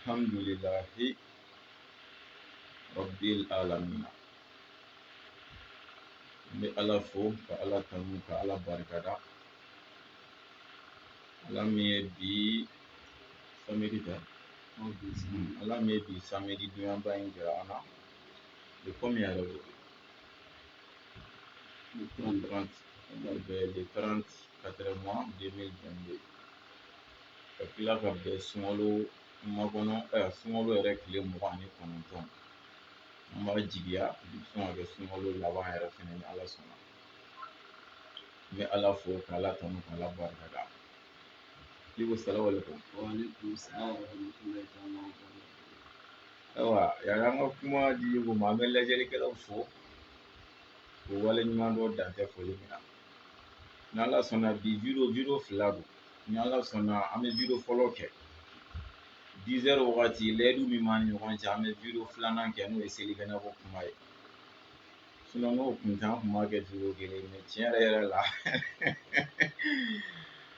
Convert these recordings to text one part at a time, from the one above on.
Alhamdulillahi Rabbil alamin. Ni ala fo ka ala tanu ka ala barikada. Ala min bi samedi ta. Ala min bi samedi dunya ba in jira ana. Le combien alors? Le 30. Le 34 mois 2022. Kila ka bɛn sunkalo makɔnɔ sunkalo yɛrɛ tile 29 an b'a jigiya sɔn ka kɛ sunkalo laban yɛrɛ fɛnɛ ni ala sɔnna n bɛ ala fo k'ala tanu k'ala barikada Libo salamu alaikum. Wa alaikum salam wa rahmatullahi ta'ala wa barakatuh. Ayiwa yani an ka kuma di Libo ma an bɛ lajɛlikɛlaw fo k'o wale ɲuman dɔ dan tɛ foli min na ni ala sɔnna bi video fila don ni ala sɔnna an bɛ video fɔlɔ kɛ 10 heures wagati layidu min b'an ni ɲɔgɔn cɛ an bɛ video filanan kɛ n'o ye selikɛnɛko kuma ye n'o kun tɛ an kun b'a kɛ video kelen mɛ tiɲɛ yɛrɛ la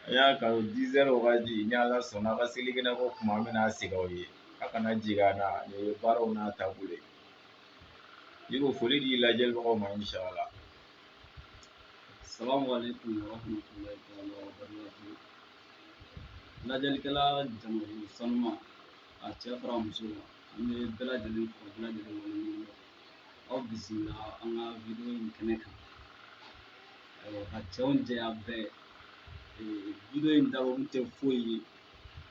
an y'a kanu 10 heures wagati ni ala sɔnna a ka selikɛnɛko kuma an bɛna segin aw ye a kana jigin an na nin ye baaraw n'a taabolo ye Libo foli di lajɛlibagaw ma inshallah. Assalamu alaikum wa rahmatullahi ta'ala wa barakatuh. Lajɛlikɛla jamajo sanuma a cɛ fara muso ma an bɛ bɛɛ lajɛlen fo bɛɛ lajɛlen waleɲuman dɔn aw bisimila an ka video in kɛnɛ kan ka cɛw jɛya bɛɛ video in dabɔkun tɛ foyi ye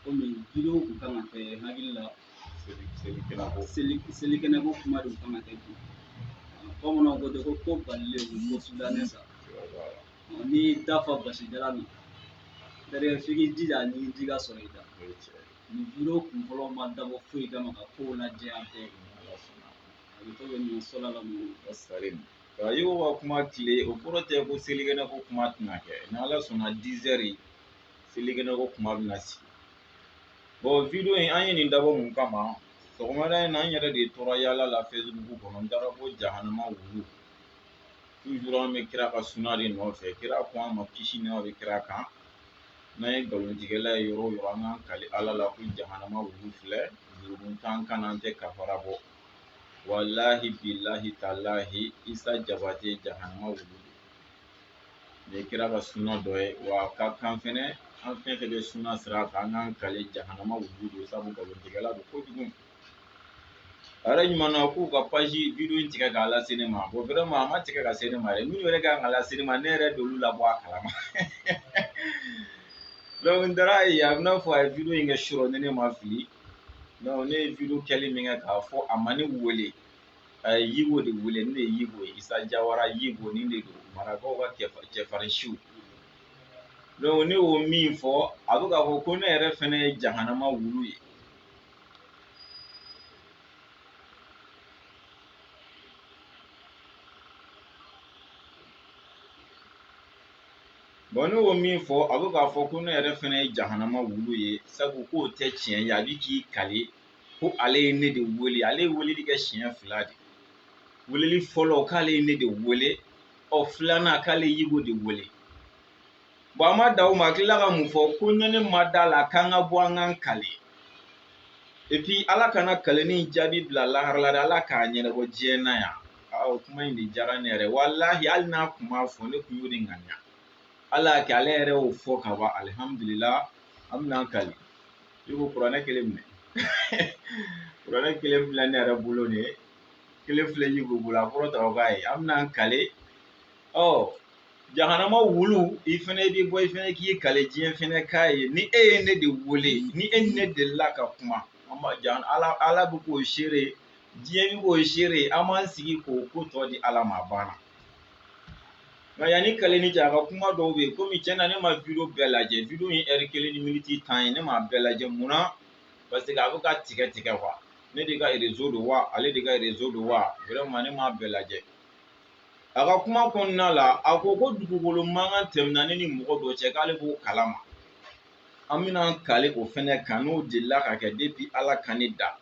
komi video kun kan ka kɛ hakili la selikɛnɛko kuma de kun kan ka kɛ bi bamananw ko ten ko balilen ko sudanɛ sa ni dafa basijalan na c'est-à-dire f'i k'i jija ni ji ka sɔrɔ i da ni video kun fɔlɔ ma dabɔ foyi kama ka kow lajɛya bɛɛ a bɛ to bɛ nin sɔla la mun ka Libo ka kuma tile o kɔrɔ tɛ ko selikɛnɛko kuma tɛna kɛ ni ala sɔnna 10 heures selikɛnɛko kuma bɛna sigi bon video in an ye nin dabɔ mun kama sɔgɔmada in na an yɛrɛ de tora yala la Facebook kɔnɔ n taara ko jahanama wulu toujours an bɛ kira ka suna de nɔfɛ kira ko an ma kisi nɛma bɛ kira kan n'an ye nkalontigɛla ye yɔrɔ o yɔrɔ an k'an kali ala la ko jahanama wulu filɛ jurumutan kana an tɛ kafara bɔ wallahi billahi talahi Isa Jabate jahanama wulu nin ye kira ka suna dɔ ye wa a ka kan fɛnɛ an fɛn fɛn bɛ suna sira kan an k'an kali jahanama wulu don sabu nkalontigɛla don kojugu a yɛrɛ ɲuman na k'u ka page video in tigɛ k'a lase ne ma bon vraiment a ma tigɛ ka se ne ma dɛ minnu yɛrɛ kan ka lase ne ma ne yɛrɛ d'olu labɔ a kalama donc n taara ye a bɛ n'a fɔ a ye video in kɛ surɔ ni ne ma fili donc ne ye video kɛli min kɛ k'a fɔ a ma ne wele a ye Yibo de wele ne de ye Yibo ye Isa Jawara Yibo nin de don marakaw ka cɛfarin siw donc ne y'o min fɔ a bɛ k'a fɔ ko ne yɛrɛ fɛnɛ ye jahanama wulu ye bon ne y'o min fɔ a bɛ k'a fɔ ko ne yɛrɛ fɛnɛ ye jahanama wulu ye sabu k'o tɛ tiɲɛ ye a bɛ k'i kale ko ale ye ne de wele ale ye weleli kɛ siɲɛ 2 de weleli fɔlɔ k'ale ye ne de wele filanan k'ale Yibo de wele bon a ma da o ma a tilala ka mun fɔ ko ne ma da la k'an ka bɔ an k'an kale et puis ala kana kaleni jaabi bila lahara la ala k'a ɲɛnabɔ diɲɛ na yan o kuma in de diyara ne yɛrɛ wallahi hali n'a kun b'a fɔ ne kun y'o de ŋaniya ala y'a kɛ ale yɛrɛ y'o fɔ ka ban alhamdulillah an bɛna an kali Libo kuranɛ kelen minɛ kuranɛ kelen filɛ ne yɛrɛ bolo ne kelen filɛ Yibo bolo a kɔrɔ ta k'a ye an bɛna an kale jahanama wulu i fɛnɛ bɛ bɔ i fɛnɛ k'i kale diɲɛ fɛnɛ k'a ye ni e ye ne de wele ni e ni ne delila ka kuma ala bɛ k'o seere diɲɛ bɛ k'o seere an b'an sigi k'o ko tɔ di ala ma banna nka yanni kaleni cɛ a ka kuma dɔw bɛ yen komi tiɲɛ na ne ma video bɛɛ lajɛ video in heure 1 ni minute 10 ye ne m'a bɛɛ lajɛ munna parce que a bɛ ka tigɛ quoi ne de ka réseau don wa ale de ka réseau don wa vraiment ne m'a bɛɛ lajɛ a ka kuma kɔnɔna la a ko dugukolo mankan tɛmɛna ne ni mɔgɔ dɔ cɛ k'ale b'o kalama an bɛna an kale o fɛnɛ kan n'o delila ka kɛ depuis ala ka ne da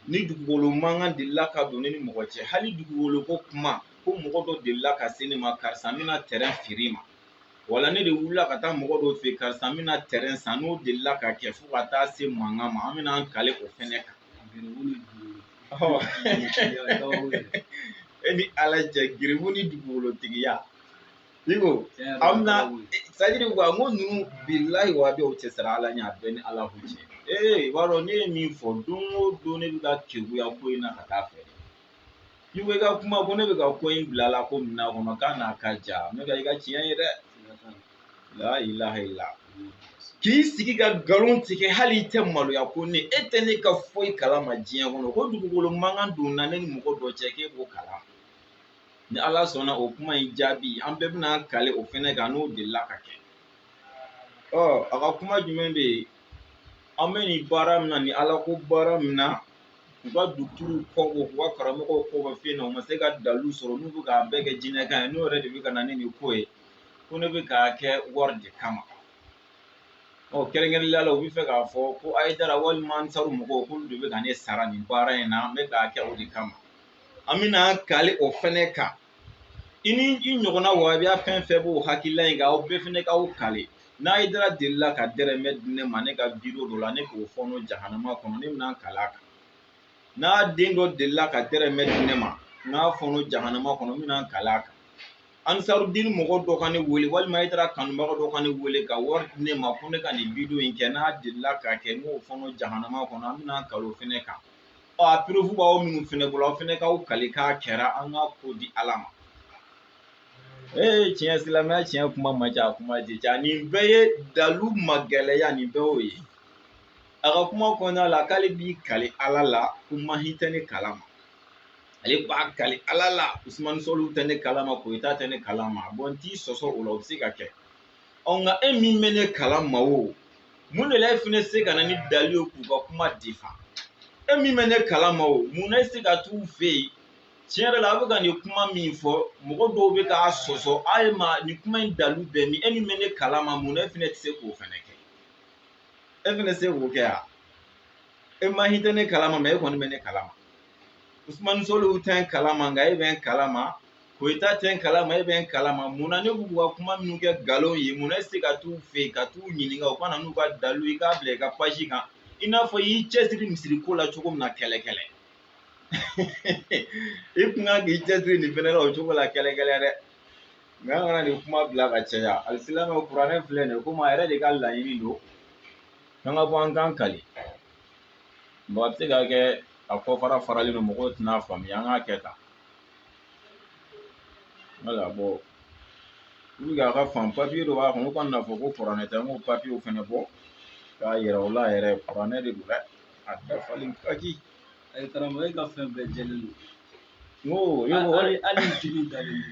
ni dugukolo mankan delila ka don ne ni mɔgɔ cɛ hali dugukolo ko kuma ko mɔgɔ dɔ delila ka se ne ma karisa n bɛna terrain feere ma wala ne de wulila ka taa mɔgɔ dɔ fɛ karisa n bɛna terrain san n'o delila ka kɛ fo ka taa se mankan ma an bɛna an kale o fɛnɛ kan e ni ala cɛ geribu ni dugukolotigiya i ko an bɛna sajiri ko n ko ninnu bilahi wa bɛ o cɛ sara ala ɲɛ a bɛɛ ni ala ko cɛ i b'a dɔn ne ye min fɔ don o don ne bɛ ka keguya ko in na ka taa fɛ i ko i ka kuma ko ne bɛ ka ko in bila la ko minɛn kɔnɔ k'a n'a ka ja ne ka i ka tiɲɛ ye dɛ la ilaha illa k'i sigi ka nkalon tigɛ hali i tɛ maloya ko ne e tɛ ne ka foyi kalama diɲɛ kɔnɔ ko dugukolo mankan donna ne ni mɔgɔ dɔ cɛ k'e b'o kalan ni ala sɔnna o kuma in jaabi an bɛɛ bɛna kale o fɛnɛ kan n'o delila ka kɛ a ka kuma jumɛn bɛ yen an bɛ nin baara min na ni ala ko baara min na u ka dugutigiw kɔ u ka karamɔgɔw kɔ bɛ fɛn na u ma se ka dalu sɔrɔ n'u bɛ k'a bɛɛ kɛ jinɛkan ye n'o yɛrɛ de bɛ ka na ni nin ko ye ko ne bɛ k'a kɛ wari de kama kɛrɛnkɛrɛnnenya la u bɛ fɛ k'a fɔ ko Ayidara walima Ansaru mɔgɔw k'olu de bɛ ka ne sara nin baara in na n bɛ k'a kɛ o de kama an bɛna kale o fɛnɛ kan i ni i ɲɔgɔnna wahabiya fɛn fɛn b'o hakilila in kan aw bɛɛ fɛnɛ k'aw kale n'Ayidara delila ka dɛrɛmɛ di ne ma ne ka biro dɔ la ne k'o fɔɔnɔ jahanama kɔnɔ ne bɛna kale a kan n'a den dɔ delila ka dɛrɛmɛ di ne ma n k'a fɔɔnɔ jahanama kɔnɔ n bɛna kale a kan Ansarudin mɔgɔ dɔ ka ne wele walima Ayidara kanubaga dɔ ka ne wele ka wari di ne ma ko ne ka nin video in kɛ n'a delila ka kɛ n k'o fɔɔnɔ jahanama kɔnɔ an bɛna kale o fɛnɛ kan a preuve b'aw minnu fɛnɛ bolo aw fɛnɛ k'aw kale k'a kɛra an ka ko di ala ma tiɲɛ silamɛya tiɲɛ kuma man ca a kuma tɛ ca nin bɛɛ ye dalu ma gɛlɛya nin bɛɛ y'o ye a ka kuma kɔnɔna la k'ale b'i kale ala la ko mahi tɛ ne kalama ale b'a kale ala la Usmani Sɔliw tɛ ne kalama Koyita tɛ ne kalama n t'i sɔsɔ o la o bɛ se ka kɛ nka e min bɛ ne kalama o mun de la e fɛnɛ se ka na ni dali ye k'u ka kuma defa e min bɛ ne kalama o mun na e se ka t'u fɛ yen tiɲɛ yɛrɛ la a bɛ ka nin kuma min fɔ mɔgɔ dɔw bɛ k'a sɔsɔ a ye ma nin kuma in dalu bɛɛ min e min bɛ ne kalama mun na e fɛnɛ tɛ se k'o fɛnɛ kɛ e fɛnɛ se k'o kɛ ya e mahi tɛ ne kalama mɛ e kɔni bɛ ne kalama Usmani Sɔliw tɛ n kalama nka e bɛ n kalama Koyita tɛ n kalama e bɛ n kalama mun na ne b'u ka kuma minnu kɛ nkalon ye mun na e se ka t'u fɛ yen ka t'u ɲininka u ka na n'u ka dalu i k'a bila i ka page kan i n'a fɔ i y'i cɛsiri misiriko la cogo min na kɛlɛ i kun kan k'i cɛsiri nin fɛnɛ la o cogo la kɛlɛ dɛ nka an kana nin kuma bila ka caya alisilamɛ kuranɛ filɛ nin ye komi a yɛrɛ de ka laɲini don k'an ka bɔ an kan kale a bɛ se ka kɛ a kɔfara faralen don mɔgɔw tɛna faamuya an k'a kɛ tan wala puruke a ka fan papiye dɔ b'a kɔnɔ u kana fɔ ko kuranɛ tɛ n k'o papiyew fɛnɛ bɔ k'a yira o la yɛrɛ kuranɛ de don dɛ a dafalen ka di karamɔgɔ e ka fɛn bɛɛ jɛlen don hali jigi dalen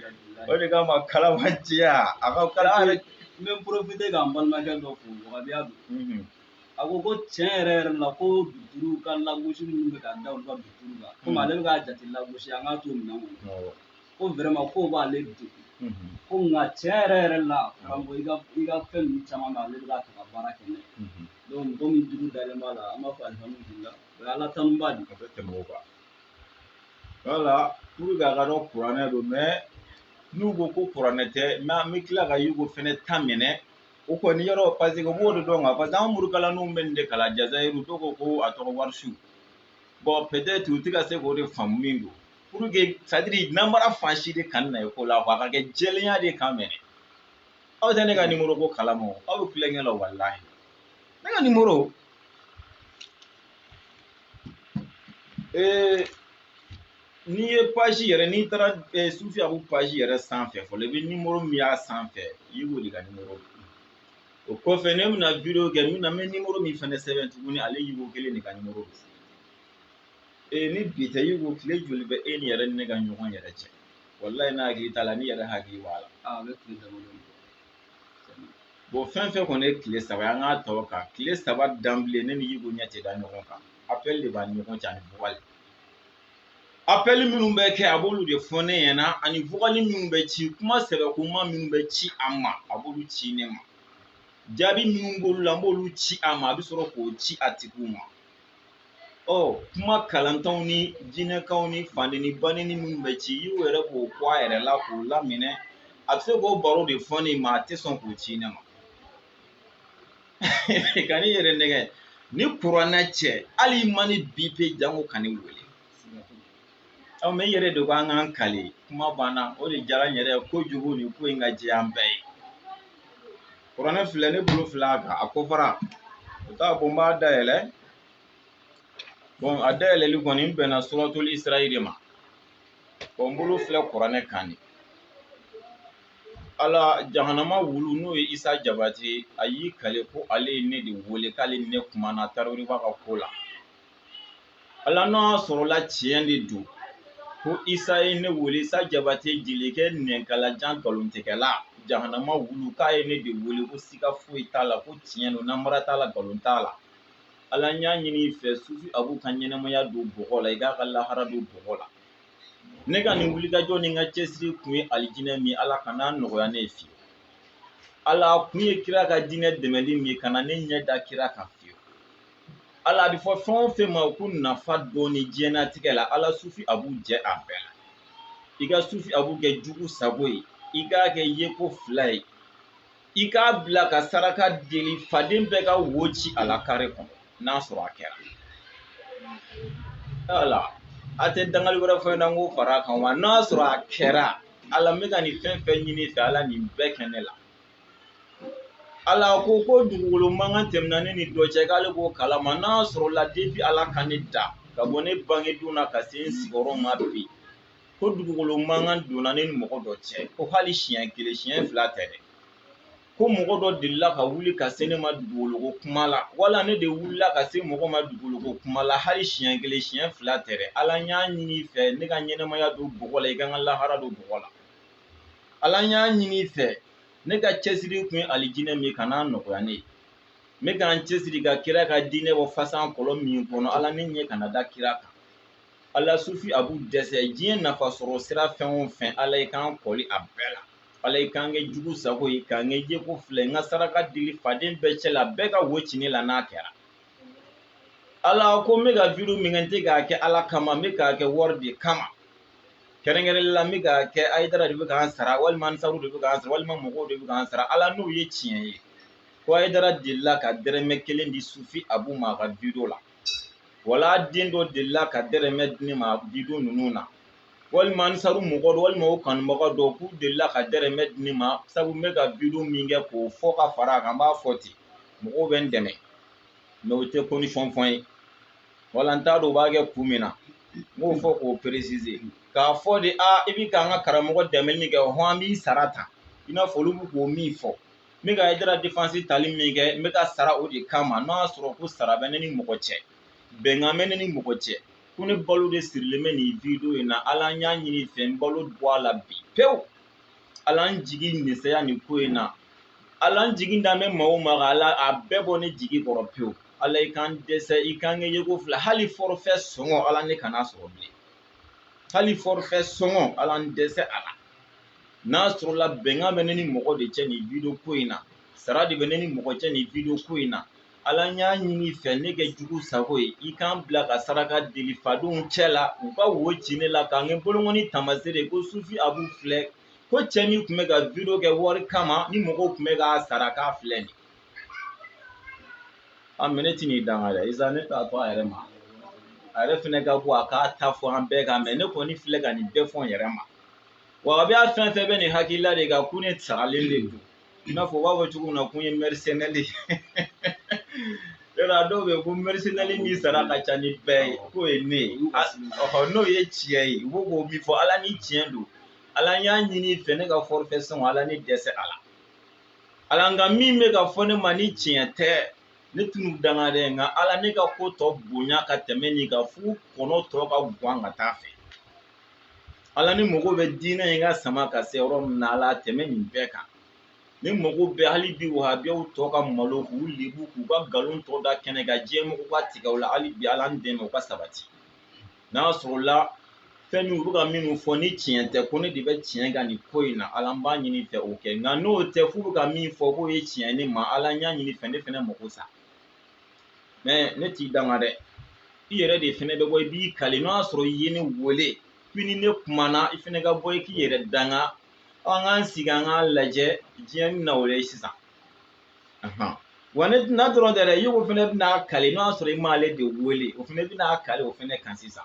o de kama kala man ciya a ka kala n bɛ profiter ka n balimakɛ dɔ fo wahabiya don a ko tiɲɛ yɛrɛ la ko duturu ka lagosi minnu bɛ ka da olu ka duturu kan komi ale bɛ k'a jate lagosi an k'a to minɛn kɔnɔ ko vraiment ko b'ale degun ko nka tiɲɛ yɛrɛ la karamɔgɔ i ka fɛn ninnu caman bɛ ale bɛ k'a ta ka baara kɛ n'a ye donc komi juru dalen b'a la an b'a fɔ alihamudulila o ye ala tanuba de a bɛ tɛmɛ o kan wala puruke a ka dɔn kuranɛ don mɛ n'u ko ko kuranɛ tɛ mɛ an bɛ tila ka y'u ko fɛnɛ ta minɛ o kɔni yɔrɔ parce que u b'o de dɔn parce que an murukalanninw bɛ nin de kalan Jazayiru dɔw ko a tɔgɔ Warisu peut-être u tɛ ka se k'o de faamu min don puruke c'est à dire nanbara fan si de kan na ye ko la a ka kɛ jɛlenya de kan mɛnɛ aw tɛ ne ka numéro ko kalama o aw bɛ kulonkɛ la walahi ne ka numéro n'i ye page yɛrɛ n'i taara Sufiyaku page yɛrɛ sanfɛ fɔlɔ i bɛ numéro min y'a sanfɛ i b'o de ka numéro o kɔfɛ ne bɛna video kɛ n bɛ numéro min fɛnɛ sɛbɛn tuguni ale y'iko kelen de ka numéro don ni bi tɛ y'iko tile joli bɛ e ni yɛrɛ ni ne ka ɲɔgɔn yɛrɛ cɛ walahi n'a hakili t'a la ni yɛrɛ hakili b'a la a bɛ tile damadɔ bon fɛn fɛn kɔni ye tile saba ye an k'a tɔ kan tile saba danbilen ne ni y'iko ɲɛ tɛ da ɲɔgɔn kan appel de b'an ni ɲɔgɔn cɛ ani vocal appel minnu bɛ kɛ a b'olu de fɔ ne ɲɛna ani vocal minnu bɛ ci kuma sɛbɛkoma minnu bɛ ci an ma a b'olu ci ne ma jaabi minnu b'olu la n b'olu ci a ma a bɛ sɔrɔ k'o ci a tigiw ma kuma kalantanw ni jinɛkanw ni fandeni baneni minnu bɛ ci y'u yɛrɛ k'o fɔ a yɛrɛ la k'o laminɛ a bɛ se k'o baro de fɔ ne ma a tɛ sɔn k'o ci ne ma ka ne yɛrɛ nɛgɛ ni kuranɛ cɛ hali i ma ne bi pe jango ka ne wele mɛ i yɛrɛ de ko an k'an kale kuma banna o de diyara n yɛrɛ kojugu nin ko in ka jɛ an bɛɛ ye kuranɛ filɛ ne bolo filɛ a kan a ko fara o t'a fɔ n b'a dayɛlɛ a dayɛlɛli kɔni n bɛnna suratul Isra de ma n bolo filɛ kuranɛ kan de ala jahanama wulu n'o ye Isa Jabate a y'i kale ko ale ye ne de wele k'ale ni ne kumana Taraweleba ka ko la ala n'a sɔrɔla tiɲɛ de don ko Isa ye ne wele Isa Jabate jelikɛ nɛnkalajan nkalontigɛla jahanama wulu k'a ye ne de wele ko siga foyi t'a la ko tiɲɛ don namara t'a la nkalon t'a la ala n y'a ɲini i fɛ Sufi Abu ka ɲɛnamaya don bɔgɔ la i k'a ka lahara don bɔgɔ la ne ka nin wulikajɔ ni n ka cɛsiri kun ye alijinɛ min ala kana nɔgɔya ne ye fiyewu ala kun ye kira ka diinɛ dɛmɛli min ye ka na ne ɲɛ da kira kan fiyewu ala a bɛ fɔ fɛn o fɛn ma ko nafa dɔɔni diɲɛnatigɛ la ala Sufi Abu jɛ a bɛɛ la i ka Sufi Abu kɛ jugu sago ye i k'a kɛ yeko fila ye i k'a bila ka saraka deli faden bɛɛ ka wo ci a la kare kɔnɔ n'a sɔrɔ a kɛra ala a tɛ dangali wɛrɛ fɔ n ko fara kan wa n'a sɔrɔ a kɛra ala n bɛ ka nin fɛn fɛn ɲini fɛ ala nin bɛɛ kɛ ne la ala ko dugukolo mankan tɛmɛna ne ni dɔ cɛ k'ale k'o kalama n'a sɔrɔ la depuis ala ka ne da ka bɔ ne bangedon na ka se n sigiyɔrɔ ma bi ko dugukolo mankan donna ne ni mɔgɔ dɔ cɛ ko hali siɲɛ kelen siɲɛ fila tɛ dɛ ko mɔgɔ dɔ delila ka wuli ka se ne ma dugukolo kuma la wala ne de wulila ka se mɔgɔ ma dugukolo kuma la hali siɲɛ kelen siɲɛ fila tɛ dɛ ala n y'a ɲini fɛ ne ka ɲɛnamaya don bɔgɔ la i ka n ka lahara don bɔgɔ la ala n y'a ɲini fɛ ne ka cɛsiri kun ye alijinɛ min ka n'a nɔgɔya ne ye n bɛ k'an cɛsiri ka kira ka diinɛ bɔ fasan kɔlɔn min kɔnɔ ala ne ɲɛ kana da kira kan ala Sufi Abu dɛsɛ diɲɛ nafa sɔrɔ sira fɛn o fɛn ala i k'an kɔli a bɛɛ la ala i k'an kɛ jugu sago ye k'an kɛ yeko filɛ n ka saraka dili faden bɛɛ cɛ la bɛɛ ka wo ci ne la n'a kɛra ala ko n bɛ ka video min kɛ n tɛ k'a kɛ ala kama n bɛ k'a kɛ wari de kama kɛrɛnkɛrɛnnen la n bɛ k'a kɛ Ayidara de bɛ k'an sara walima Ansaru de bɛ k'an sara walima mɔgɔw de bɛ k'an sara ala n'o ye tiɲɛ ye ko Ayidara delila ka dɛrɛmɛ kelen di Sufi Abu ma a ka video la wala den dɔ delila ka dɛrɛmɛ di ne ma video ninnu na walima Ansaru mɔgɔ dɔ walima o kanubaga dɔ k'u delila ka dɛrɛmɛ di ne ma sabu n bɛ ka video min kɛ k'o fɔ ka fara a kan n b'a fɔ ten mɔgɔw bɛ n dɛmɛ mɛ o tɛ condition fɔ n ye wala n t'a dɔn u b'a kɛ kun min na n b'o fɔ k'o préciser k'a fɔ de i bɛ k'an ka karamɔgɔ dɛmɛli min kɛ hɔn an b'i sara ta i n'a fɔ olu bɛ k'o min fɔ n bɛ ka Ayidara défense tali min kɛ n bɛ ka sara o de kama n'o y'a sɔrɔ ko sara bɛ ne ni mɔgɔ cɛ bɛnkan bɛ ne ni mɔgɔ cɛ ko ne balo de sirilen bɛ nin video in na ala n y'a ɲini fɛ n balo bɔ a la bi pewu ala n jigi misɛnya nin ko in na ala n jigi da n bɛ maa o maa kan ala a bɛɛ bɔ ne jigi kɔrɔ pewu ala i k'an dɛsɛ i k'an kɛ yeko fila hali forfait sɔngɔ ala ne kana sɔrɔ bilen hali forfait sɔngɔ ala n dɛsɛ a la n'a sɔrɔla bɛnkan bɛ ne ni mɔgɔ de cɛ nin video ko in na sara de bɛ ne ni mɔgɔ cɛ nin video ko in na ala n y'a ɲini fɛ ne kɛ jugu sago ye i k'an bila ka saraka deli fadenw cɛ la u ka wo ci ne la k'an kɛ bolokɔni tamasere ko Sufi Abu filɛ ko cɛ min tun bɛ ka video kɛ wari kama ni mɔgɔw tun bɛ k'a sara k'a filɛ nin mɛ ne tɛ nin danga dɛ Isa ne t'a to a yɛrɛ ma a yɛrɛ fɛnɛ ka bɔ a k'a ta fɔ an bɛɛ kan mɛ ne kɔni filɛ ka nin bɛɛ fɔ n yɛrɛ ma wa a bɛ a fɛn fɛn bɛ nin hakilila de kan ko ne saralen de don i n'a fɔ u b'a fɔ cogo min na ko n ye mercenaire yɔrɔ a dɔw bɛ yen ko mercenaire min sara ka ca ni bɛɛ ye k'o ye ne ye n'o ye tiɲɛ ye u b'o k'o min fɔ ala ni tiɲɛ don ala n y'a ɲini fɛ ne ka forfait sɔngɔ ala ne dɛsɛ a la ala nka min bɛ ka fɔ ne ma ni tiɲɛ tɛ ne tunu danga dɛ nka ala ne ka ko tɔ bonya ka tɛmɛ nin kan f'u kɔnɔ tɔ ka gan ka taa fɛ ala ni mɔgɔw bɛ diinɛ in ka sama ka se yɔrɔ min na ala tɛmɛ nin bɛɛ kan ni mɔgɔw bɛ hali bi wahabiyaw tɔ ka malo k'u lebu k'u ka nkalon tɔ da kɛnɛ kan diɲɛmɔgɔw ka tigɛ o la hali bi ala n dɛmɛ u ka sabati n'a sɔrɔla fɛn min u bɛ ka minnu fɔ ni tiɲɛ tɛ ko ne de bɛ tiɲɛ kan nin ko in na ala n b'a ɲini fɛ o kɛ nka n'o tɛ f'u bɛ ka min fɔ k'o ye tiɲɛ ne ma ala n y'a ɲini fɛ ne fɛnɛ mako sa mɛ ne t'i danga dɛ i yɛrɛ de fɛnɛ bɛ bɔ i b'i kale n'o y'a sɔrɔ i ye ne wele puis ni ne kumana i fɛnɛ ka bɔ i k'i yɛrɛ danga an k'an sigi an k'a lajɛ diɲɛ bɛna o le sisan wa ne n'a dɔrɔn tɛ dɛ i ko fɛnɛ bɛna kale n'o y'a sɔrɔ i m'ale de wele o fɛnɛ bɛna kale o fɛnɛ kan sisan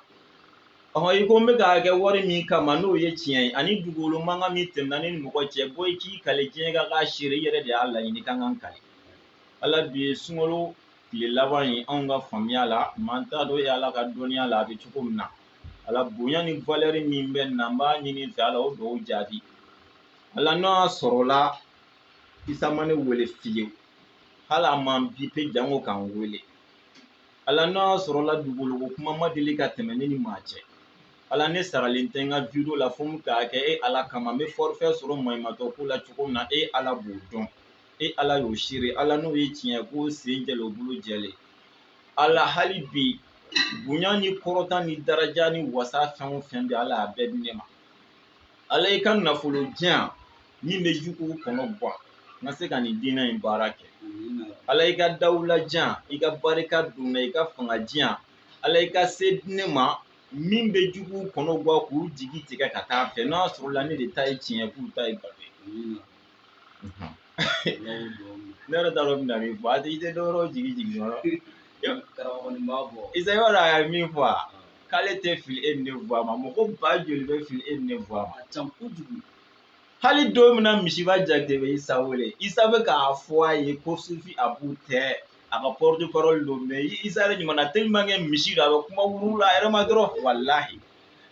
i ko n bɛ k'a kɛ wari min kama n'o ye tiɲɛ ye ani dugukolo mankan min tɛmɛna ne ni mɔgɔ cɛ bɔ i k'i kale diɲɛ ka k'a seere i yɛrɛ de y'a laɲini k'an k'an kale ala bi ye sunkalo tile laban ye anw ka faamuya la man t'a dɔn ala ka dɔnniya la a bɛ cogo min na ala bonya ni valeur min bɛ na n b'a ɲini fɛ ala o dɔw jaabi ala n'o y'a sɔrɔla isa ma ne wele fiyewu hali a man bi pe jango k'an wele ala n'o y'a sɔrɔla dugukolo kuma ma deli ka tɛmɛ ne ni maa cɛ ala ne saralen tɛ n ka video la fo n k'a kɛ ala kama n bɛ forfait sɔrɔ maɲumatɔ ko la cogo min na ala b'o dɔn ala y'o seere ala n'o ye tiɲɛ ko sen jɛlen o bolo jɛlen ala hali bi bonya ni kɔrɔta ni daraja ni wasa fɛn o fɛn bɛ ala a bɛɛ di ne ma ala i ka nafolo diyan min bɛ juguw kɔnɔ bɔ n ka se ka nin diinɛ in baara kɛ ala i ka dawula diyan i ka barika don na i ka fanga diyan ala i ka se di ne ma min bɛ juguw kɔnɔ bɔ k'u jigi tigɛ ka taa fɛ n'a sɔrɔ la ne de ta ye tiɲɛ k'u ta ye galon ye ne yɛrɛ t'a dɔn bɛna min fɔ a tɛ dɔwɛrɛ jigi dɔrɔn isa yɔrɔ a ye min fɔ k'ale tɛ fili e ni ne fɔ a ma mɔgɔ ba joli bɛ fili e ni ne fɔ a ma hali don min na misiba jate bɛ isa wele isa bɛ k'a fɔ a ye ko sufi abu tɛ a ka porte parole don mais isa yɛrɛ ɲuman na tellement que misi don a bɛ kuma wuru la a yɛrɛ ma dɔrɔn walahi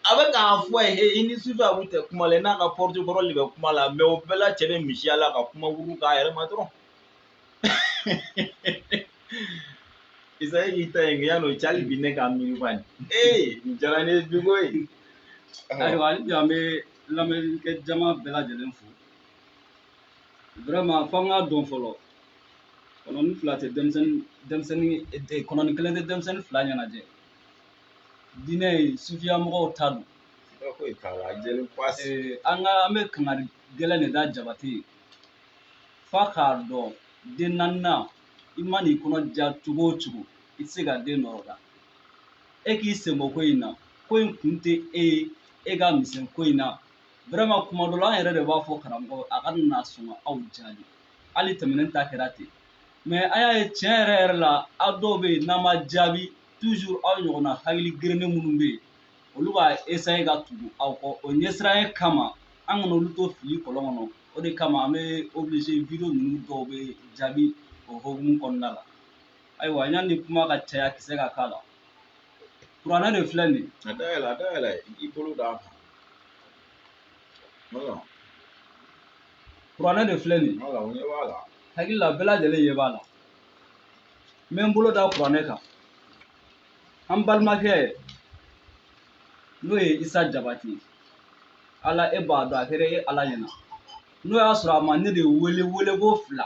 a bɛ k'a fɔ a ye i ni sufi abu tɛ kuma la n'a ka porte parole bɛ kuma la mais o bɛɛ la cɛ bɛ misiya la ka kuma wuru k'a yɛrɛ ma dɔrɔn isa k'i ta yen yan n'o cali bi ne ka miiri fani nin diyara ne bi koyi ayiwa hali bi an bɛ lamɛnnikɛ jama bɛɛ lajɛlen fo vraiment f'an k'a dɔn fɔlɔ kɔnɔni fila tɛ denmisɛnnin kɔnɔni kelen tɛ denmisɛnnin fila ɲɛnajɛ diinɛ ye sufiya mɔgɔw ta don an bɛ kangari gɛlɛn de da jabate ye f'a k'a dɔn den naaninan i ma n'i kɔnɔ ja cogo o cogo i tɛ se ka den nɔrɔ la e k'i sen bɔ ko in na ko in kun tɛ e ye e ka misɛn ko in na vraiment kuma dɔ la an yɛrɛ de b'a fɔ karamɔgɔ a ka na sɔn ka aw jaabi hali tɛmɛnen ta kɛra ten mais an y'a ye tiɲɛ yɛrɛ yɛrɛ la aw dɔw bɛ yen n'an ma jaabi toujours aw ɲɔgɔnna hakili gerenen minnu bɛ yen olu b'a essayer ka tugu aw kɔ o ɲɛsiranɲɛ kama an kana olu to fili kɔlɔn kɔnɔ o de kama an bɛ obligé video ninnu dɔw bɛ jaabi o hokumu kɔnɔna la ayiwa yanni kuma ka caya kisɛ ka k'a la kuranɛ de filɛ nin ye a dayɛlɛ i bolo d'a kan kuranɛ de filɛ nin ye o ɲɛ b'a la hakili la bɛɛ lajɛlen ɲɛ b'a la n bɛ n bolo da kuranɛ kan an balimakɛ n'o ye isa jabate ala e b'a dɔn a kɛra e ala ɲɛna n'o y'a sɔrɔ a ma ne de wele ko fila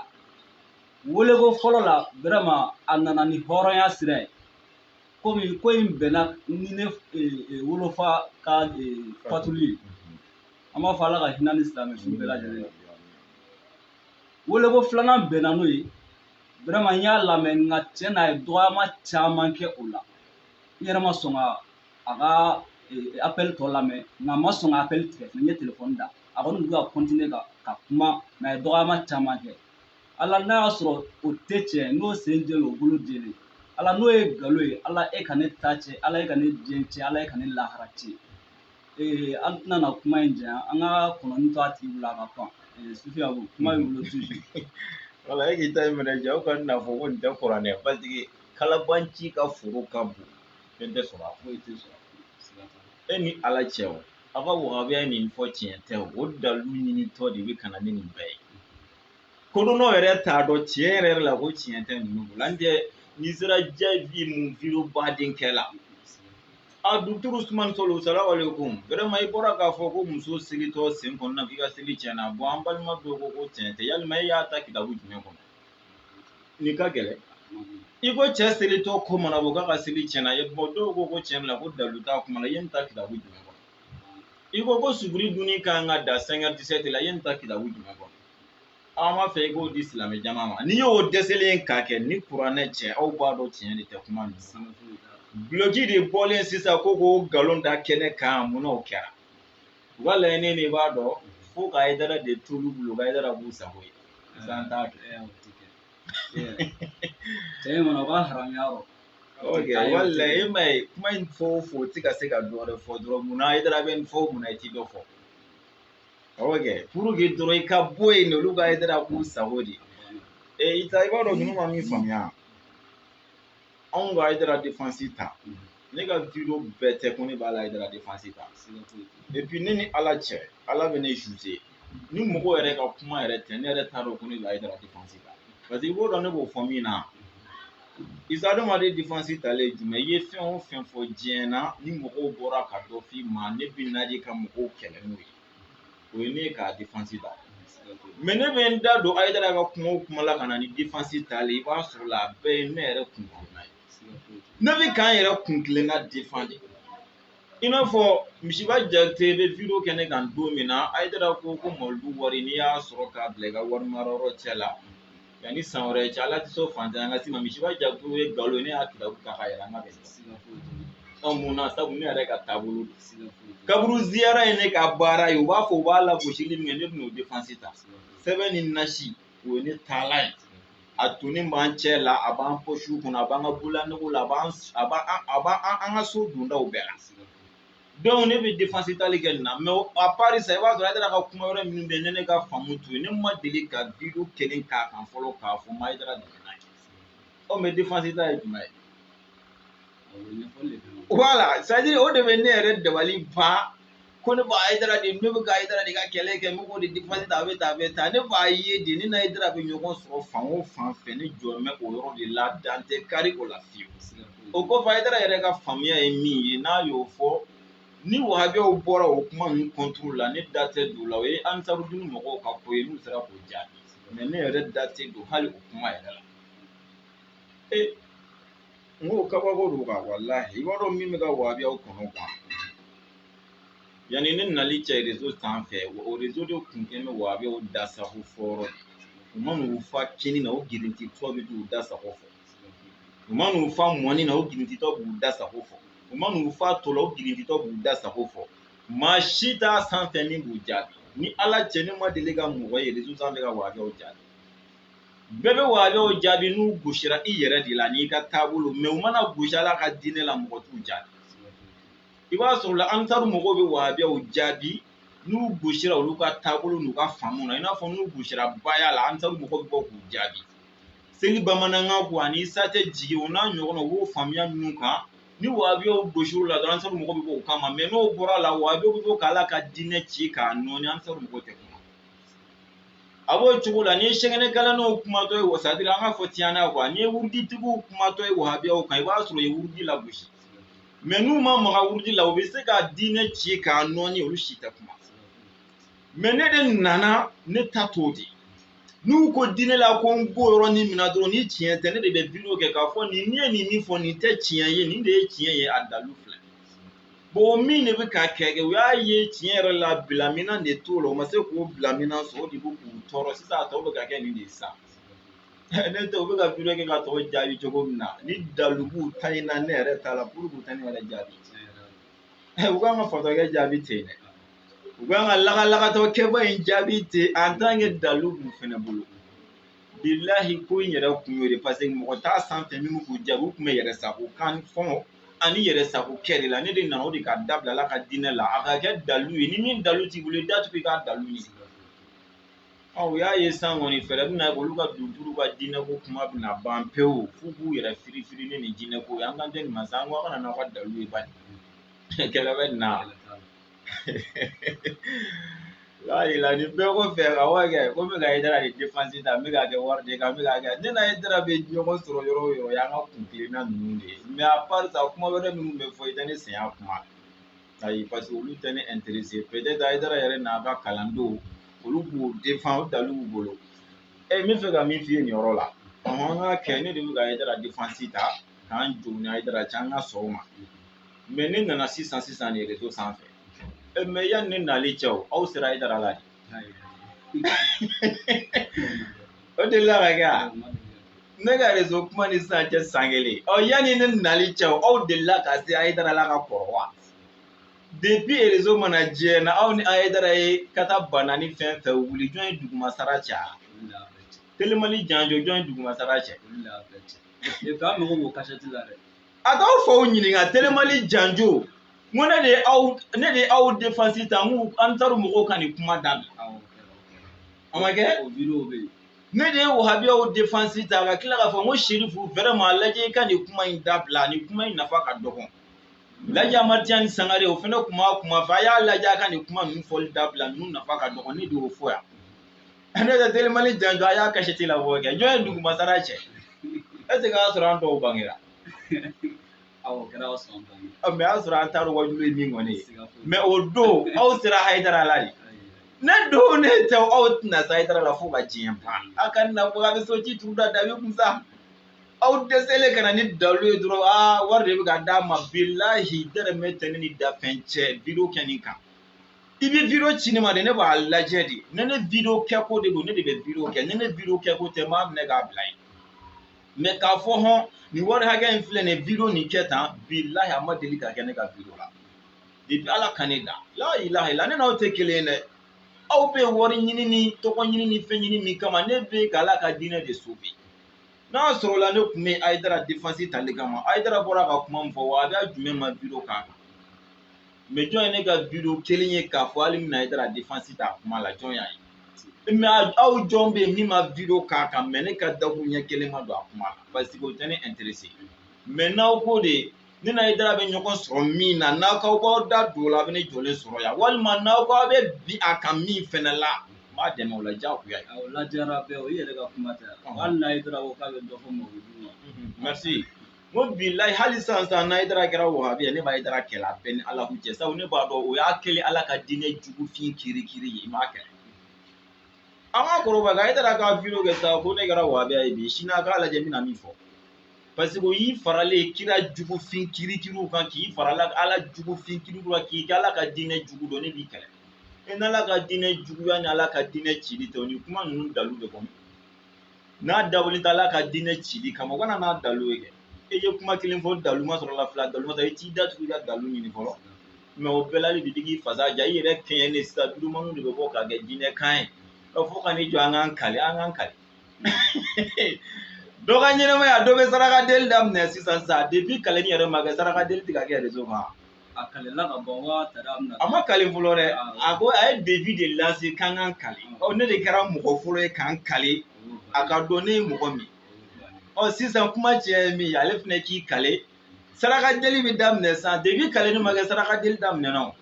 wele ko fɔlɔ la vraiment a nana ni hɔrɔnya sira ye komi ko in bɛnna ni ne wolofa ka fatuli ye an b'a fɔ ala ka hinɛ ni silamɛsu bɛɛ lajɛlen na wele ko filanan bɛnna n'o ye vraiment n y'a lamɛn nka tiɲɛ na a ye dɔgɔyama caman kɛ o la n yɛrɛ ma sɔn ka a ka appel tɔ lamɛn nka n ma sɔn ka appel tigɛ fɛnɛ n ye téléphone da a kɔni bɛ ka continuer ka kuma mais a ye dɔgɔyama caman kɛ ala n'a y'a sɔrɔ o tɛ tiɲɛ n'o sen jɛlen o bolo jɛlen ala n'o ye nkalon ye ala e ka ne ta cɛ ala e ka ne diɲɛ cɛ ala e ka ne lahara cɛ an tɛna na kuma in janya an ka kɔnɔni to a tigi bolo a ka pan sufi abu kuma in bolo toujours wala e k'i ta in minɛ ja o ka n'a fɔ ko nin tɛ kuranɛ parce que kalabanci ka foro ka bon fɛn tɛ sɔrɔ a foyi tɛ sɔrɔ e ni ala cɛ o a ka wahabiya nin fɔ tiɲɛ tɛ o dalu ɲinitɔ de bɛ ka na ni nin bɛɛ ye kodɔnnaw yɛrɛ t'a dɔn tiɲɛ yɛrɛ la ko tiɲɛ tɛ ninnu bolo an tɛ n'i sera jaabi mun video baden kɛ la a docteur Usman Solo salamu alaikum vraiment i bɔra k'a fɔ ko muso selitɔ sen kɔnɔna k'i ka seli tiɲɛna bon an balima dɔw ko tiɲɛ tɛ yalima e y'a ta kitabu jumɛn kɔnɔ nin ka gɛlɛn i ko cɛ selitɔ ko mana bɔ k'a ka seli tiɲɛna bon dɔw ko tiɲɛ la ko dalu t'a kuma la i ye nin ta kitabu jumɛn kɔnɔ i ko suguri dunni ka kan ka da 5h17 la i ye nin ta kitabu jumɛn kɔnɔ an b'a fɛ i k'o di silamɛ jama ma n'i y'o dɛsɛlen k'a kɛ ni kuranɛ cɛ aw b'a dɔn tiɲɛ de tɛ kuma ninnu duloki de bɔlen sisan ko nkalon da kɛnɛ kan mun n'o kɛra u ka laɲini de b'a dɔn fo ka Haidara de tolu bolo ka Haidara b'u sago ye san t'a kɛ. Cɛ mana o ka haramuya rɔ. Ok, wallahi e ma ye kuma in fɔ o fɔ o tɛ ka se ka dɔ wɛrɛ fɔ dɔrɔn munna Haidara bɛ nin fɔ munna i ti dɔ fɔ. Ok, pour que dɔrɔn i ka bɔ yen olu ka Haidara k'u sago de. I b'a dɔn ninnu ma min faamuya. Anw ka Haidara défense ta. Ne ka vidéo bɛɛ tɛ ko ne b'a la Haidara défense ta. Et puis ne ni Ala cɛ, Ala bɛ ne juger. Ni mɔgɔw yɛrɛ ka kuma yɛrɛ tɛ, ne yɛrɛ t'a dɔn ko ne bɛ Haidara défense ta. Parce que i b'o dɔn ne b'o fɔ min na. Isa adamaden défense talen jumɛn i ye fɛn o fɛn fɔ diɲɛ na ni mɔgɔw bɔra ka dɔ f'i ma ne bɛ na de ka mɔgɔw kɛlɛ n'o ye. O ye ne ka défense ta. Mais ne bɛ n da don Haidara ka kuma o kuma la ka na ni défense talen i b'a sɔrɔ la a bɛɛ ye ne yɛrɛ kun kilenna ye. Ne bɛ k'an yɛrɛ kun kilenna défendre. I n'a fɔ Misiba Jakite bɛ vidéo kɛ ne kan don min na Haidara ko Mawuludu wari n'i y'a sɔrɔ k'a bila i ka wari marayɔrɔ cɛ la yanni san wɛrɛ cɛ Ala tɛ s'o fantanya ka s'i ma Misiba Jakite ye nkalon ye ne y'a kitabu ta k'a yɛrɛ an ka bɛn. Mun na sabu ne yɛrɛ ka taabolo don. Kaburu ziyara ye ne ka baara ye u b'a fɔ u b'a lagosili min kɛ ne bɛ n'o défense ta. Sɛbɛn ni nasi o ye ne taalan ye. A tonnen b'an cɛ la a b'an poche kɔnɔ a b'an ka bulanegew la a b'an ka so dondaw bɛɛ la. Donc ne bɛ défense tali kɛ nin na mais à part ça i b'a sɔrɔ Haidara ka kuma wɛrɛ minnu bɛ ne ka faamu to ye ne ma deli ka vidéo kelen k'a kan fɔlɔ k'a fɔ n ma Haidara dɛmɛ n'a ye. Mais défense ta ye jumɛn ye? Voilà, c'est-à-dire o de bɛ ne yɛrɛ dabali ban ko ne b'a Haidara de ne bɛ ka Haidara de ka kɛlɛ kɛ n bɛ k'o de défense ta a bɛ tan a bɛ tan ne b'a ye de ne na Haidara bɛ ɲɔgɔn sɔrɔ fan o fan fɛ ne jɔlen bɛ o yɔrɔ de la dan tɛ kari o la fiyewu. O kɔfɛ Haidara yɛrɛ ka faamuya ye min ye n'a y'o fɔ ni wahabiyaw bɔra o kuma ninnu contre la ne da tɛ don o la o ye Ansarudini mɔgɔw ka ko ye n'u sera k'o jaabi mais ne yɛrɛ da tɛ don hali o kuma yɛrɛ la. N ko kabako don quoi wallahi i b'a dɔn min bɛ ka wahabiyaw kɔnɔ quoi yanni ne nali cɛ réseau sanfɛ o réseau de tun kɛlen bɛ wahabiyaw da sago fɔ yɔrɔ de u ma n'u fa kini na o girintitɔ bɛ t'u da sago fɔ u ma n'u fa mɔni na o girintitɔ b'u da sago fɔ. U ma n'u fa to la o girintitɔ b'u da sago fɔ maa si t'a sanfɛ min b'u jaabi ni Ala cɛ ne ma deli ka mɔgɔ ye réseau sanfɛ ka wahabiyaw jaabi bɛɛ bɛ wahabiyaw jaabi n'u gosira i yɛrɛ de la n'i ka taabolo mais u mana gosi Ala ka diinɛ la mɔgɔ t'u jaabi i b'a sɔrɔ la Ansaru mɔgɔw bɛ wahabiyaw jaabi n'u gosira olu ka taabolo n'u ka faamu na i n'a fɔ n'u gosira baya la Ansaru mɔgɔw bɛ bɔ k'u jaabi seli bamanankan ko ani sa tɛ jigin o n'a ɲɔgɔnna u b'o faamuya minnu kan ni wahabiyaw gosir'u la dɔrɔn Ansaru mɔgɔw bɛ bɔ o kama mais n'o bɔra la wahabiyaw bɛ bɔ k'Ala ka diinɛ ci k'a nɔɔni Ansaru mɔgɔw tɛ kuma a b'o cogo la ni ye sɛgɛnɛkalanaw kumatɔ ye wa c'est-à-dire an ka fɔ tiɲɛna quoi ni ye wuruditigiw kumatɔ ye wahabiyaw kan i b'a sɔrɔ u ye wurudi lagosi mais n'u ma maga wurudi la u bɛ se ka diinɛ ci k'a nɔɔni olu si tɛ kuma mais ne de nana ne ta t'o de n'u ko diinɛ la ko n b'o yɔrɔnin min na dɔrɔn ni tiɲɛ tɛ ne de bɛ vidéo kɛ k'a fɔ nin ye nin min fɔ nin tɛ tiɲɛ ye nin de ye tiɲɛ ye a dalu filɛ bon min de bɛ ka kɛ u y'a ye tiɲɛ yɛrɛ la bilamina de t'o la o ma se k'o bilamina sɔrɔ o de bɛ k'u tɔɔrɔ sisan a tɔ bɛ ka kɛ nin de ye sa ne tɛ u bɛ ka vidéo kɛ ka tɔw jaabi cogo min na ni dalu b'u ta in na ne yɛrɛ t'a la pour que u tɛ ne yɛrɛ jaabi u kan ka fatɔkɛ jaabi ten dɛ u kan ka lagalagatɔkɛba in jaabi ten en tant que dalu b'u fɛnɛ bolo bilahi ko in yɛrɛ kun y'o de parce que mɔgɔ t'a sanfɛ min bɛ k'u jaabi u tun bɛ yɛrɛ sago kan fɔ ani yɛrɛ sago kɛ de la ne de nana o de ka dabila Ala ka diinɛ la a ka kɛ dalu ye ni min dalu t'i bolo i da tugu i ka dalu ɲini u y'a ye sisan kɔni fɛɛrɛ bɛna kɛ olu ka dugutigiw ka diinɛ ko kuma bɛna ban pewu f'u k'u yɛrɛ firifiri ni nin diinɛ ko ye an kan tɛ nin ma sa an ko a kana n'aw ka dalu ye bani kɛlɛ bɛ nin na y'a yira nin bɛɛ kɔfɛ a b'a kɛ ko n bɛ ka Haidara de défense ta n bɛ ka kɛ wari de kan n bɛ ka kɛ ne na Haidara bɛ ɲɔgɔn sɔrɔ yɔrɔ o yɔrɔ y'an ka kuntilenna ninnu de ye mais à part ça kuma wɛrɛ minnu bɛ fɔ i tɛ ne sɛgɛn kuma ayi parce que olu tɛ ne intéressé peut-être Haidara yɛrɛ n'a ka kalandenw olu b'o défend o dalu b'u bolo n bɛ fɛ ka min f'i ye nin yɔrɔ la an ka kɛ ne de bɛ ka Haidara défense ta k'an jɔ ni Haidara cɛ an ka sɔn o ma mais ne nana sisan nin réseau sanfɛ mais yanni ne nali cɛ aw sera Haidara la de o delila ka kɛ a ne ka réseau kuma ni sisan cɛ san kelen yanni ne nali cɛ aw delila ka se Haidara la ka kɔrɔ wa depuis réseau manager na aw ni Aidara ye ka taa bana ni fɛn fɛn wuli jɔn ye duguma sara cɛ telemali janjo jɔn ye duguma sara cɛ a t'aw faw ɲininka telemali janjo n ko ne de ye aw défense ta n ko an taara mɔgɔw ka nin kuma dabila a ma kɛ ne de ye wahabiyaw défense ta ka tila k'a fɔ n ko Serifu vraiment lajɛ i ka nin kuma in dabila nin kuma in nafa ka dɔgɔ Laji Amatiyani Sangare o fana tun b'a kuma fɛ a y'a lajɛ a ka nin kuma ninnu fɔli dabila ninnu nafa ka dɔgɔ ne de y'o fɔ yan ne tɛ telemali janjo a y'a kasɛti labɔ kɛ jɔn ye duguma sara cɛ est ce que a y'a sɔrɔ an dɔw bangera mais a y'a sɔrɔ an taara wajulu ye min kɔni ye mais o don aw sera Haidara la de ne don ne tɛ aw tɛna se Haidara la fo ka diɲɛ ban a ka na fɔ a bɛ so ci tugu da dabi kun sa aw dɛsɛlen ka na ni dalu ye dɔrɔn wari de bɛ ka d'a ma bilahi dɛrɛmɛ tɛ ne ni dafɛn cɛ video kɛ nin kan i bɛ video ci ne ma de ne b'a lajɛ de ne video kɛko de don ne de bɛ video kɛ ne video kɛko tɛ n b'a minɛ k'a bila yen mais k'a fɔ hɔn nin wari hakɛ in filɛ nin video nin kɛ tan bilahi a ma deli ka kɛ ne ka video la depuis Ala ka ne da la ilaha illa ne n'aw tɛ kelen ye dɛ aw bɛ wari ɲini ni tɔgɔ ɲini ni fɛn ɲini min kama ne bɛ ka Ala ka diinɛ de sauver n'a sɔrɔ la ne tun bɛ Haidara défense tali kama Haidara bɔra ka kuma min fɔ wa a bɛ jumɛn ma video k'a kan mais jɔn ye ne ka video kelen ye k'a fɔ hali mina Haidara défense ta kuma la jɔn y'a ye mais aw jɔn bɛ yen min ma video k'a kan mais ne ka dakuru ɲɛ kelen ma don a kuma la parce que o tɛ ne intéressé mais n'aw ko de ne na Haidara bɛ ɲɔgɔn sɔrɔ min na n'aw k'aw b'aw da don o la a bɛ ne jɔlen sɔrɔ yan walima n'aw k'aw bɛ bi a kan min fɛnɛ la m'a dɛmɛ o la diyagoya ye. O lajara bɛɛ o i yɛrɛ ka kuma tɛ hali n'a Haidara ko k'a bɛ dɔ fɔ mawludu ma. Merci. N ko bilahi hali sisan n'a Haidara kɛra wahabi ye ne b'a Haidara kɛlɛ a bɛɛ ni Ala cɛ sabu ne b'a dɔn o y'a kɛlen Ala ka diinɛ jugufin kirikiri ye i m'a kɛlɛ. An ka kɔrɔbaya ka Haidara ka video kɛ sa ko ne kɛra wahabiya ye bi sini a k'a lajɛ n bɛna min fɔ parce que o y'i faralen kira jugufin kirikiriw kan k'i farala Ala jugufin kirikiriw kan k'i kɛ Ala ka diinɛ jugu dɔn ne b'i kɛlɛ. N'Ala ka diinɛ juguya ni Ala ka diinɛ cili tɛ o ni kuma ninnu dalu de kɔnɔ n'a dabɔlen tɛ Ala ka diinɛ cili kama o kana n'a dalu ye kɛ e ye kuma kelen fɔ dalu ma sɔrɔ la fila dalu ma sɔrɔ i t'i datugu i ka dalu ɲini fɔlɔ mais o bɛɛ la hali bi k'i fasa ja i yɛrɛ kɛɲɛ ne sisan vidéoman de bɛ bɔ k'a kɛ diinɛ kan ye ka fɔ ka ne jɔ an k'an kale dɔ ka ɲɛnɛmaya dɔ bɛ saraka deli daminɛ sisan sa depuis kaleni yɛrɛ ma kɛ saraka deli tɛ ka kɛ réseau kan. A kalela ka ban wa tara mina a ma kale fɔlɔ dɛ a ko a ye défi de lancer k'an k'an kale ne de kɛra mɔgɔ fɔlɔ ye k'an kale a ka dɔn ne ye mɔgɔ min sisan kuma cɛ ye min ye ale fɛnɛ k'i kale saraka deli bɛ daminɛ sisan depuis kaleni ma kɛ saraka deli daminɛna o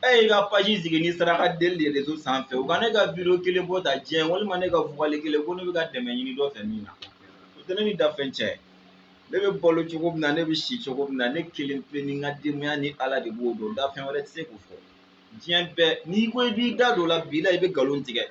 e y'i ka page sigi ni saraka deli de réseau sanfɛ u ka ne ka video kelen bɔ ta diɲɛ walima ne ka vocal kelen ko ne bɛ ka dɛmɛ ɲini dɔ fɛ min na o tɛ ne ni dafɛn cɛ. Ne bɛ balo cogo min na ne bɛ si cogo min na ne kelen pe ni n ka denbaya ni Ala de b'o dɔn dafɛn wɛrɛ tɛ se k'o fɔ diɲɛ bɛɛ n'i ko i b'i da don o la bilahi i bɛ nkalon tigɛ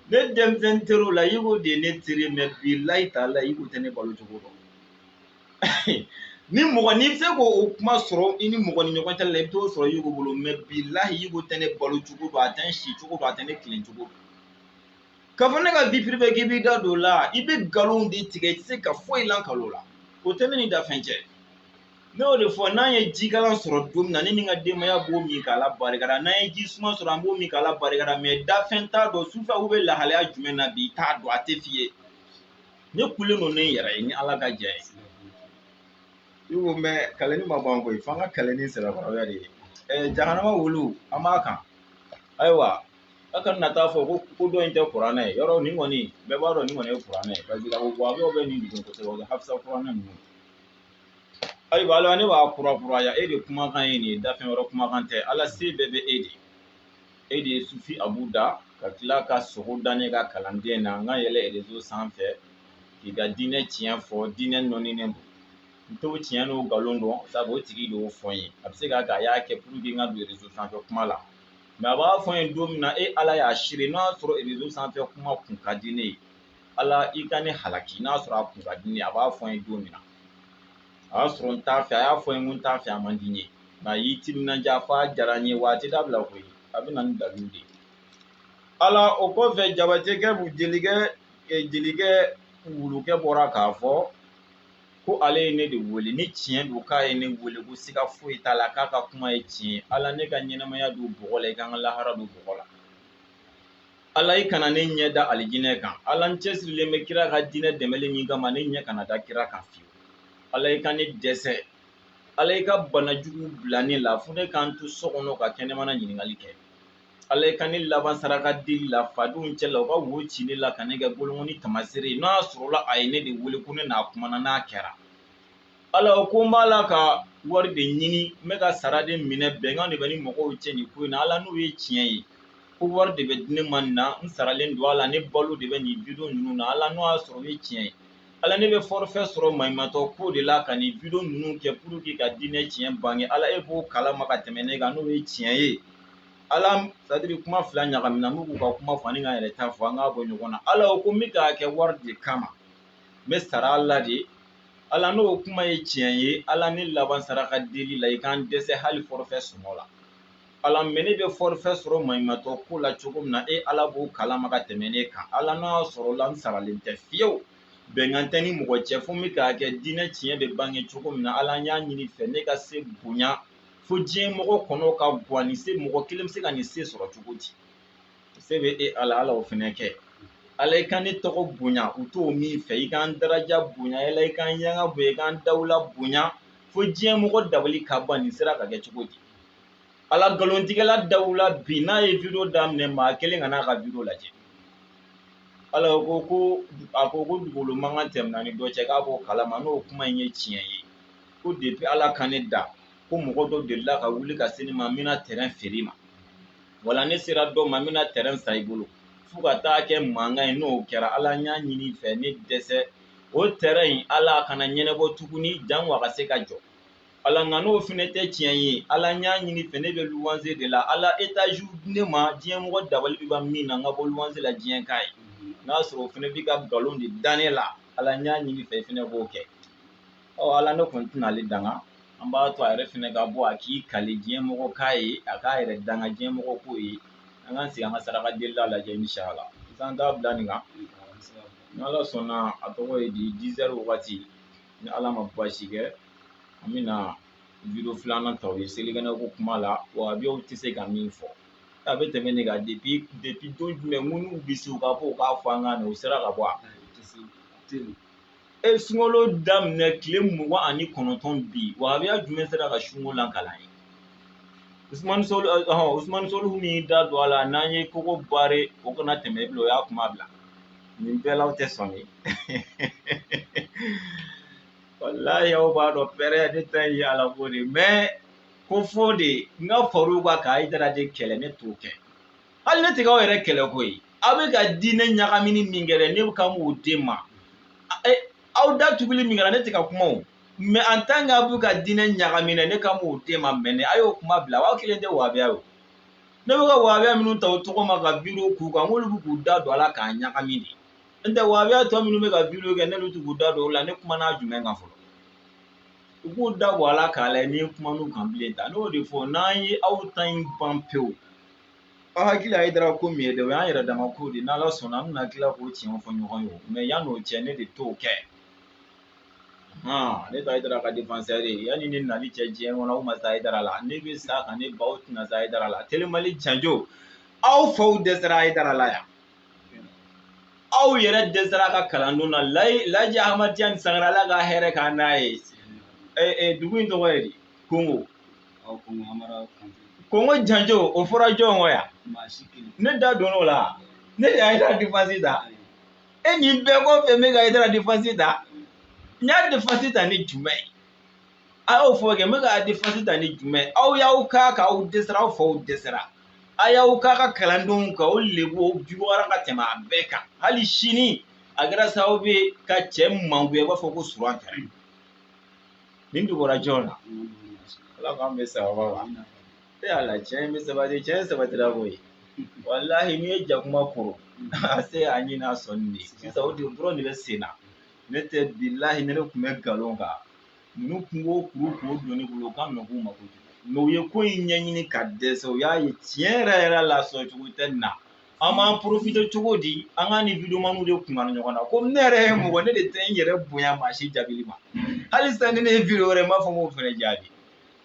ne denmisɛnnin teriw la i ko de ye ne teri mais bilahi taala i ko tɛ ne balo cogo dɔn ni mɔgɔ n'i bɛ se k'o kuma sɔrɔ i ni mɔgɔ ni ɲɔgɔn cɛ la i bɛ t'o sɔrɔ i ko bolo mais bilahi i ko tɛ ne balo cogo dɔn a tɛ n si cogo dɔn a tɛ ne kilen cogo dɔn k'a fɔ ne ka vie privée k'i b'i da don o la i bɛ nkalon de tigɛ i tɛ se ka foyi lankalo la. O tɛ ne ni dafɛn cɛ ne y'o de fɔ n'an ye jikalan sɔrɔ don min na ne ni n ka denbaya b'o min k'a la barikada n'an ye ji suma sɔrɔ an b'o min k'a la barikada mais dafɛn t'a dɔn sufɛ u bɛ lahalaya jumɛn na bi i t'a dɔn a tɛ f'i ye ne kulen don ne yɛrɛ ye ni Ala ka jɛ ye i ko mais kaleni ma ban koyi f'an ka kaleni sɛbɛkɔrɔya de ye jahanama wulu an b'a kan ayiwa a kana na taa fɔ ko dɔ in tɛ kuranɛ ye yɔrɔ nin kɔni bɛɛ b'a dɔn nin kɔni ye kuranɛ ye parce que a ko wahabiyaw bɛ nin dun kosɛbɛ o ye hafisa kuranɛ ninnu ayiwa Ala ne b'a kurakuraya e de kumakan ye nin ye dafɛn wɛrɛ kumakan tɛ Ala se bɛɛ bɛ e de ye Sufi Abu da ka tila ka sogo da ne ka kalanden na n ka yɛlɛ réseau sanfɛ k'i ka diinɛ tiɲɛ fɔ diinɛ nɔninen don n t'o tiɲɛ n'o nkalon dɔn sabu o tigi de y'o fɔ n ye a bɛ se k'a kɛ a y'a kɛ pour que n ka don réseau sanfɛ kuma la mais a b'a fɔ n ye don min na Ala y'a siri n'a y'a sɔrɔ réseau sanfɛ kuma kun ka di ne ye Ala i ka ne halaki n'a y'a sɔrɔ a kun ka di ne ye a b'a fɔ n ye don min na a y'a sɔrɔ n t'a fɛ a y'a fɔ n ye ko n t'a fɛ a man di n ye nka a y'i timinandiya f'a diyara n ye wa a tɛ dabila koyi a bɛ na ni dalu de ye Ala o kɔfɛ Jabatekɛ jelikɛ wulukɛ bɔra k'a fɔ ko ale ye ne de wele ni tiɲɛ don k'a ye ne wele ko siga foyi t'a la k'a ka kuma ye tiɲɛ ala ne ka ɲɛnamaya don bɔgɔ la i kan ka lahara don bɔgɔ la ala i kana ne ɲɛ da alijinɛ kan ala n cɛsirilen bɛ kira ka diinɛ dɛmɛli min kama ne ɲɛ kana da kira kan fiyewu ala i ka ne dɛsɛ ala i ka bana jugu bila ne la fo ne k'an to so kɔnɔ ka kɛnɛmana ɲininkali kɛ ala i ka ne laban saraka deli la fadenw cɛ la u ka wo ci ne la ka ne kɛ bolokɔni tamasere n'a sɔrɔla a ye ne de wele ko ne n'a kumana n'a kɛra ala o ko n b'a la ka wari de ɲini n bɛ ka sara de minɛ bɛnkan de bɛ ni mɔgɔw cɛ nin ko in na ala n'o ye tiɲɛ ye ko wari de bɛ di ne ma nin na n saralen don a la ne balo de bɛ nin video ninnu na ala n'o y'a sɔrɔ o ye tiɲɛ ye ala ne bɛ forfait sɔrɔ maɲumatɔ ko de la ka nin video ninnu kɛ pour que ka diinɛ tiɲɛ bange ala e b'o kalama ka tɛmɛ ne kan n'o ye tiɲɛ ye ala sadiri kuma fila ɲagamina n'u k'u ka kuma fɔ ani ka yɛrɛ ta fɔ an k'a bɔ ɲɔgɔn na ala o ko n bɛ k'a kɛ wari de kama n bɛ sara ala de ala n'o kuma ye tiɲɛ ye ala ne laban saraka deli la i k'an dɛsɛ hali forfait sɔngɔ la ala mɛ ne bɛ forfait sɔrɔ maɲumatɔ ko la cogo min na e ala b'o kalama ka tɛmɛ ne kan ala n'a sɔrɔ la n saralen tɛ fiyewu bɛnkan tɛ ni mɔgɔ cɛ fo n bɛ k'a kɛ diinɛ tiɲɛ bɛ bange cogo min na ala n y'a ɲini fɛ ne ka se bonya fo diɲɛ mɔgɔ kɔnɔ ka bɔ nin se mɔgɔ kelen bɛ se ka nin se sɔrɔ cogo di se bɛ e ala o fɛnɛ kɛ ala i ka ne tɔgɔ bonya u t'o min fɛ i k'an daraja bonya yala i k'an yanga bonya i k'an dawula bonya fo diɲɛ mɔgɔ dabali ka ban nin sera ka kɛ cogo di ala nkalontigɛla dawula bi n'a ye video daminɛ maa kelen ka n'a ka video lajɛ ala ko a ko dugukolo mankan tɛmɛna ni dɔ cɛ k'a b'o kalama n'o kuma in ye tiɲɛ ye ko depuis ala ka ne da ko mɔgɔ dɔ delila ka wuli ka se ne ma n bɛna terrain feere ma wala ne sera dɔ ma n bɛna terrain san i bolo fo ka taa kɛ mankan ye n'o kɛra ala n y'a ɲini fɛ ne dɛsɛ o terrain in ala kana ɲɛnabɔ tuguni jango a ka se ka jɔ ala nka n'o fɛnɛ tɛ tiɲɛ ye ala n y'a ɲini fɛ ne bɛ luwanze de la ala étage ne ma diɲɛ mɔgɔ dabali bɛ ban min na n ka bɔ luwanze la diɲɛ k'a ye n'a sɔrɔ o fɛnɛ b'i ka nkalon de da ne la ala n y'a ɲini fɛ i fɛnɛ b'o kɛ ala ne kɔni tɛna ale danga an b'a to a yɛrɛ fɛnɛ ka bɔ a k'i kale diɲɛ mɔgɔ k'a ye a k'a yɛrɛ danga diɲɛ mɔgɔ k'o ye an k'an sigi an ka saraka delila lajɛ inshallah sisan t'a bila nin kan ni ala sɔnna a tɔgɔ ye di 10 heures wagati ni ala ma baasi kɛ an bɛna video filanan ta o ye selikɛnɛ ko kuma la wa abiyaw tɛ se ka min fɔ a bɛ tɛmɛ ne kan depuis don jumɛn minnu bɛ se u ka fɔ u k'a fɔ an kan na u sera ka bɔ a sunkalo daminɛ tile 29 bi wa abiya jumɛn sera ka sunko lankalan ye Usmani Soluhu min da don a la n'an ye kogo bare o kana tɛmɛ bila o y'a kuma bila nin bɛɛ la aw tɛ sɔn ye wallahi aw b'a dɔn pɛrɛ ne ta ye ala ko de mais ko fɔ de n ka far'u kan ka Hayidara de kɛlɛ ne t'o kɛ hali ne tɛ k'aw yɛrɛ kɛlɛ koyi aw bɛ ka diinɛ ɲagamini min kɛ dɛ ne kan b'o d'e ma aw datuguli min kɛra ne tɛ ka kuma o mais en tant que aw bɛ ka diinɛ ɲagaminɛ ne kan b'o d'e ma mais a y'o kuma bila aw kelen tɛ wahabiya o ne bɛ ka wahabiya minnu ta o tɔgɔ ma ka video k'u kan nk'olu bɛ k'u da don a la k'a ɲagami de n tɛ wahabiya tɔ minnu bɛ ka video kɛ n'olu tɛ k'u da don o la ne kuma n'a jumɛn kan fɔlɔ u k'u da bɔ a la k'a lajɛ ni kuma n'u kan bilen ta n'o de fɔ n'an ye aw ta in ban pewu aw hakili Hayidara ko min ye dɛ o y'an yɛrɛ dama ko de n'ala sɔnna an bɛna tila k'o tiɲɛ fɔ ɲɔgɔn ye mais yan'o cɛ ne de t'o kɛ ne tɛ Hayidara ka défenseur ye yanni ne nali cɛ diɲɛ kɔnɔ aw ma se Hayidara la ne bɛ sa ka ne baw tɛna se Hayidara la telimali janjo aw faw dɛsɛra Hayidara la yan aw yɛrɛ dɛsɛra ka kalandon na Laji Ahmad Tidiane Sankara Ala ka hɛrɛ k'an n'a ye dugu in tɔgɔ ye di Kongo Kongo janjo o fɔra jɔn kɔ yan ne da donn'o la ne de Hayidara défense ta nin bɛɛ kɔfɛ n bɛ ka Hayidara défense ta n y'a défense ta ni jumɛn a y'o fɔ kɛ n bɛ ka défense ta ni jumɛn aw y'aw k'a kan aw dɛsɛra aw faw dɛsɛra a y'aw k'a ka kalandenw kan o lebu o juguyara ka tɛmɛ a bɛɛ kan hali sini a kɛra sababu ye ka cɛ mangoya i b'a fɔ ko suran kɛra nin dugura jɔn na ala k'an bɛ sababa ma ala tiɲɛ bɛ sabati tiɲɛ sabatira koyi walahi n'i ye jakuma koro a se a ɲini a sɔnni de sisan o de dɔrɔn de bɛ sen na ne tɛ bilahi ne tun bɛ nkalon kan ninnu kungo kuru k'o don ne bolo k'a nɔ k'u ma kojugu mais u ye ko in ɲɛɲini ka dɛsɛ u y'a ye tiɲɛ yɛrɛ yɛrɛ la sɔrɔ cogo tɛ nin na an b'an profiter cogo di an ka ni video maniw de kunkan ɲɔgɔn na komi ne yɛrɛ ye mɔgɔ ne de tɛ n yɛrɛ bonya maa si jaabili ma hali sisan ni ne ye video wɛrɛ n b'a fɔ n b'o fɛnɛ jaabi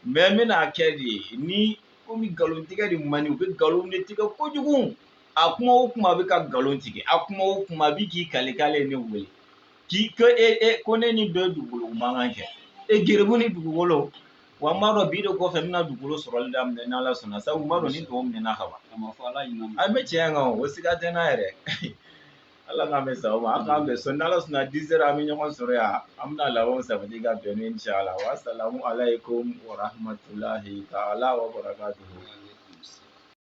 mais n bɛna kɛ de ni komi nkalon tigɛ de man di u bɛ nkalon de tigɛ kojugu a kuma o kuma bɛ ka nkalon tigɛ a kuma o kuma a bɛ k'i kale k'ale ye ne wele ko ne ni dɔ ye dugukolo mankan kɛ gerebu ni dugukolo wa n b'a dɔn bi de kɔfɛ n bɛna dugukolo sɔrɔli daminɛ n'Ala sɔnna sabu n b'a dɔn ni tɔw minɛna ka ban a bɛ tiɲɛ kan o siga tɛ n na yɛrɛ Ala k'an bɛ sababu ma an k'an bɛn sɔn n'Ala sɔnna 10 heures an bɛ ɲɔgɔn sɔrɔ yan an bɛna labɛnw sabati ka bɛn n'o inshallah wa salamu alaikum wa rahmatulahi ta'ala wa barakatuhu